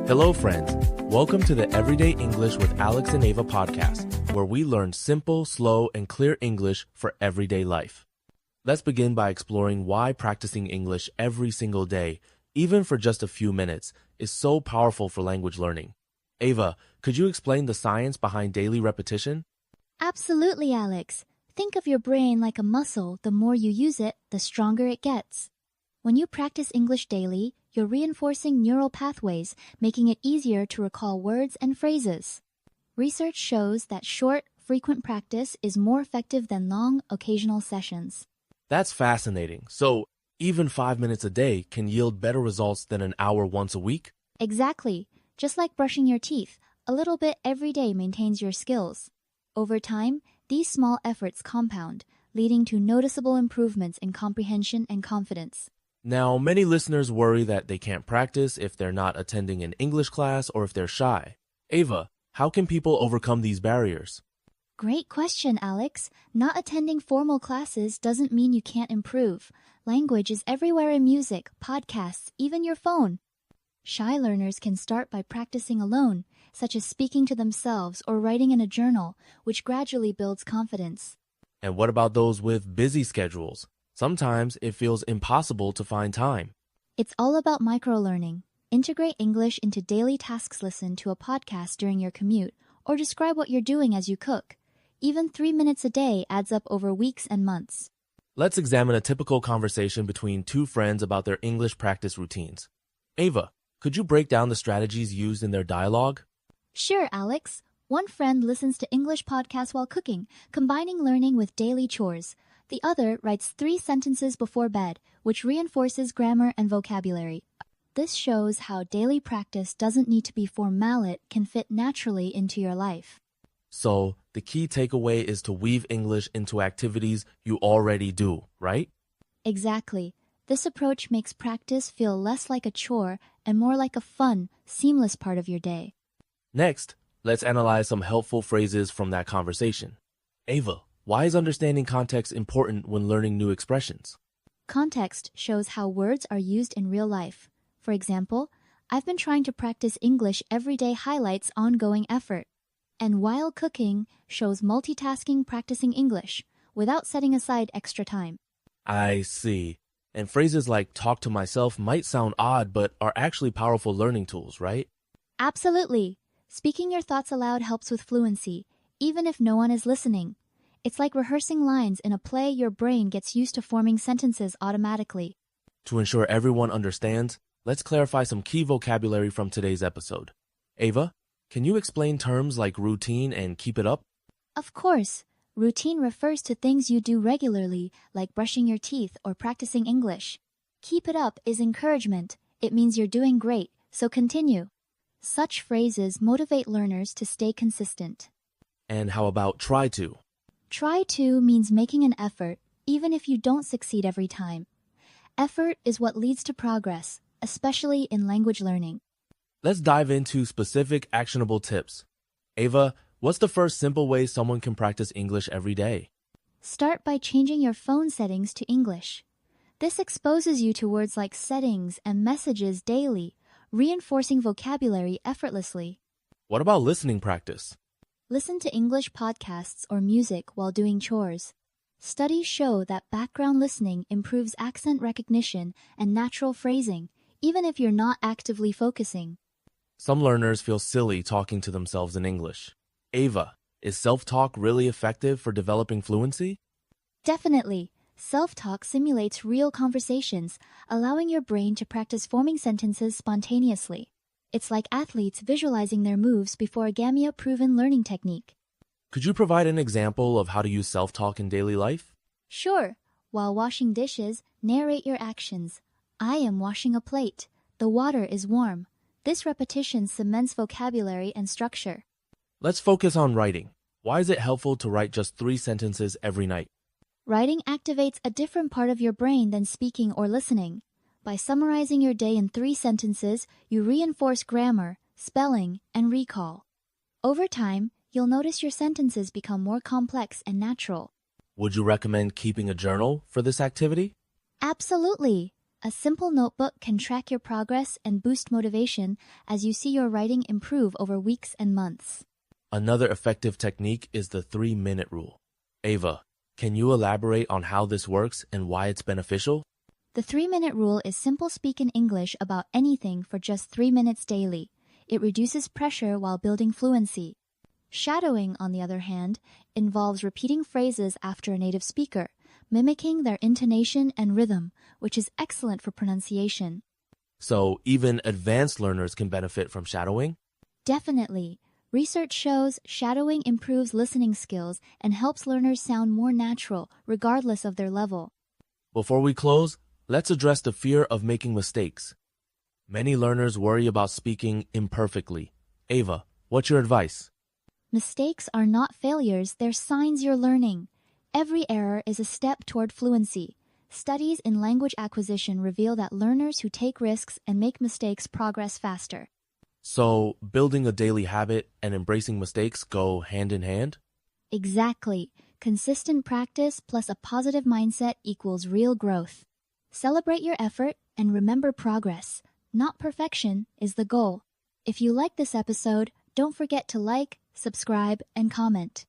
Hello, friends. Welcome to the Everyday English with Alex and Ava podcast, where we learn simple, slow, and clear English for everyday life. Let's begin by exploring why practicing English every single day, even for just a few minutes, is so powerful for language learning. Ava, could you explain the science behind daily repetition? Absolutely, Alex. Think of your brain like a muscle. The more you use it, the stronger it gets. When you practice English daily, you're reinforcing neural pathways, making it easier to recall words and phrases. Research shows that short, frequent practice is more effective than long, occasional sessions. That's fascinating. So, even 5 minutes a day can yield better results than an hour once a week? Exactly. Just like brushing your teeth, a little bit every day maintains your skills. Over time, these small efforts compound, leading to noticeable improvements in comprehension and confidence. Now, many listeners worry that they can't practice if they're not attending an English class or if they're shy. Ava, how can people overcome these barriers? Great question, Alex. Not attending formal classes doesn't mean you can't improve. Language is everywhere in music, podcasts, even your phone. Shy learners can start by practicing alone, such as speaking to themselves or writing in a journal, which gradually builds confidence. And what about those with busy schedules? Sometimes it feels impossible to find time. It's all about microlearning. Integrate English into daily tasks. Listen to a podcast during your commute, or describe what you're doing as you cook. Even 3 minutes a day adds up over weeks and months. Let's examine a typical conversation between two friends about their English practice routines. Ava, could you break down the strategies used in their dialogue? Sure, Alex. One friend listens to English podcasts while cooking, combining learning with daily chores. The other writes 3 sentences before bed, which reinforces grammar and vocabulary. This shows how daily practice doesn't need to be formal, it can fit naturally into your life. So, the key takeaway is to weave English into activities you already do, right? Exactly. This approach makes practice feel less like a chore and more like a fun, seamless part of your day. Next, let's analyze some helpful phrases from that conversation. Ava, why is understanding context important when learning new expressions? Context shows how words are used in real life. For example, I've been trying to practice English every day highlights ongoing effort. And while cooking shows multitasking practicing English without setting aside extra time. I see. And phrases like talk to myself might sound odd, but are actually powerful learning tools, right? Absolutely. Speaking your thoughts aloud helps with fluency, even if no one is listening. It's like rehearsing lines in a play. Your brain gets used to forming sentences automatically. To ensure everyone understands, let's clarify some key vocabulary from today's episode. Ava, can you explain terms like routine and keep it up? Of course. Routine refers to things you do regularly, like brushing your teeth or practicing English. Keep it up is encouragement. It means you're doing great, so continue. Such phrases motivate learners to stay consistent. And how about try to? Try to means making an effort, even if you don't succeed every time. Effort is what leads to progress, especially in language learning. Let's dive into specific actionable tips. Ava, what's the first simple way someone can practice English every day? Start by changing your phone settings to English. This exposes you to words like settings and messages daily, reinforcing vocabulary effortlessly. What about listening practice? Listen to English podcasts or music while doing chores. Studies show that background listening improves accent recognition and natural phrasing, even if you're not actively focusing. Some learners feel silly talking to themselves in English. Ava, is self-talk really effective for developing fluency? Definitely. Self-talk simulates real conversations, allowing your brain to practice forming sentences spontaneously. It's like athletes visualizing their moves before a Gamia-proven learning technique. Could you provide an example of how to use self-talk in daily life? Sure. While washing dishes, narrate your actions. I am washing a plate. The water is warm. This repetition cements vocabulary and structure. Let's focus on writing. Why is it helpful to write just 3 sentences every night? Writing activates a different part of your brain than speaking or listening. By summarizing your day in 3 sentences, you reinforce grammar, spelling, and recall. Over time, you'll notice your sentences become more complex and natural. Would you recommend keeping a journal for this activity? Absolutely. A simple notebook can track your progress and boost motivation as you see your writing improve over weeks and months. Another effective technique is the 3-minute rule. Ava, can you elaborate on how this works and why it's beneficial? The 3-minute rule is simple speak in English about anything for just 3 minutes daily. It reduces pressure while building fluency. Shadowing, on the other hand, involves repeating phrases after a native speaker, mimicking their intonation and rhythm, which is excellent for pronunciation. So even advanced learners can benefit from shadowing? Definitely. Research shows shadowing improves listening skills and helps learners sound more natural, regardless of their level. Before we close, let's address the fear of making mistakes. Many learners worry about speaking imperfectly. Ava, what's your advice? Mistakes are not failures, they're signs you're learning. Every error is a step toward fluency. Studies in language acquisition reveal that learners who take risks and make mistakes progress faster. So building a daily habit and embracing mistakes go hand in hand? Exactly. Consistent practice plus a positive mindset equals real growth. Celebrate your effort and remember progress. Not perfection is the goal. If you like this episode, don't forget to like, subscribe, and comment.